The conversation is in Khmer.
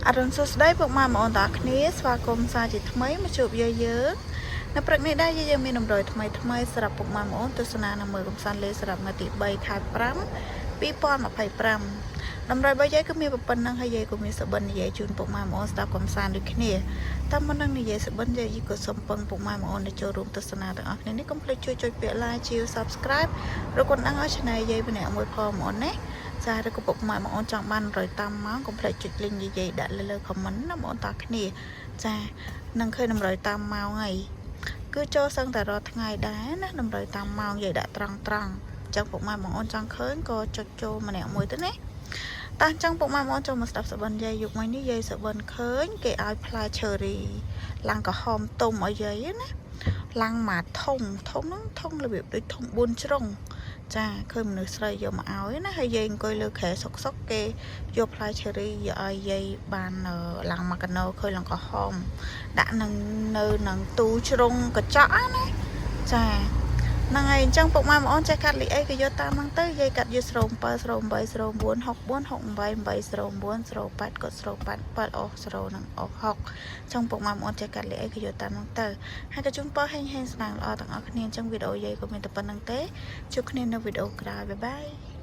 អរុនសួស្តីពុកម៉ែបងប្អូនទាំងអស់គ្នាស្វាគមន៍សាជាថ្មីមកជួបយើងនៅព្រឹកនេះដែរយើងមានតម្រុយថ្មីសម្រាប់ពុកម៉ែបងប្អូនទស្សនានៅមើលកំសាន្តលេសម្រាប់ថ្ងៃទី3 ខែ 5 2025តម្រុយរបស់យាយគឺមានប៉ុណ្ណឹងហើយយាយក៏មានសបិននិយាយជូនពុកម៉ែបងប្អូនស្ដាប់កំសាន្តដូចគ្នាតាមមុននឹងនិយាយសបិនយាយក៏សូមពឹងពុកម៉ែបងប្អូនដែលចូលរួមទស្សនាទាំងអស់គ្នានេះកុំភ្លេចជួយចុចពាក្យ like ជា subscribe ឬក៏ដឹងឲ្យ channel យាយម្នាក់មួយផងបងប្អូនណាចាឬក៏ពុកម៉ែបងប្អូនចង់បានរយតាមម៉ោងកុំភ្លេចចុច link និយាយដាក់លើ comment ណាបងប្អូនតាគ្នាចានឹងឃើញតម្រុយតាមម៉ោងហើយគឺចូលសឹងតែរាល់ថ្ងៃដែរណាតម្រុយតាមម៉ោងយាយដាក់ត្រង់ចឹងពុកម៉ែបងប្អូនចង់ឃើញក៏ចុចចូលម្នាក់មួយទៅណាតាំងចឹងពុកម៉ែបងប្អូនចូលមកស្ដាប់សបិនយាយយុគមិញនេះយាយសបិនឃើញគេឲ្យផ្លែ cherry ឡើងក្រហមទុំឲ្យយាយណាឡើងមកធំហ្នឹងធំរបៀបដូចធំ4ជ្រុងចាឃើញមនុស្សស្រីយកមកឲ្យណាហើយយាយអង្គុយលើខែសុកគេយកផ្លែ cherry យកឲ្យយាយបានឡើងមកកណោឃើញឡើងក្រហមដាក់នៅនឹងទូជ្រុងកញ្ចក់ណាចាហ្នឹងហើយអញ្ចឹងពុកម៉ែបងប្អូនចេះកាត់លីអីក៏យកតាមហ្នឹងទៅយាយកាត់យក07 08 09 64 68 8 09 08ក៏08 7អស់0និងអស់6អញ្ចឹងពុកម៉ែបងប្អូនចេះកាត់លីអីក៏យកតាមហ្នឹងទៅហើយក៏ជូនពរហេងស្នាងល្អទាំងអស់គ្នាអញ្ចឹងវីដេអូយាយក៏មានតែប៉ុណ្្នឹងទេជួបគ្នានៅវីដេអូក្រោយបាយបាយ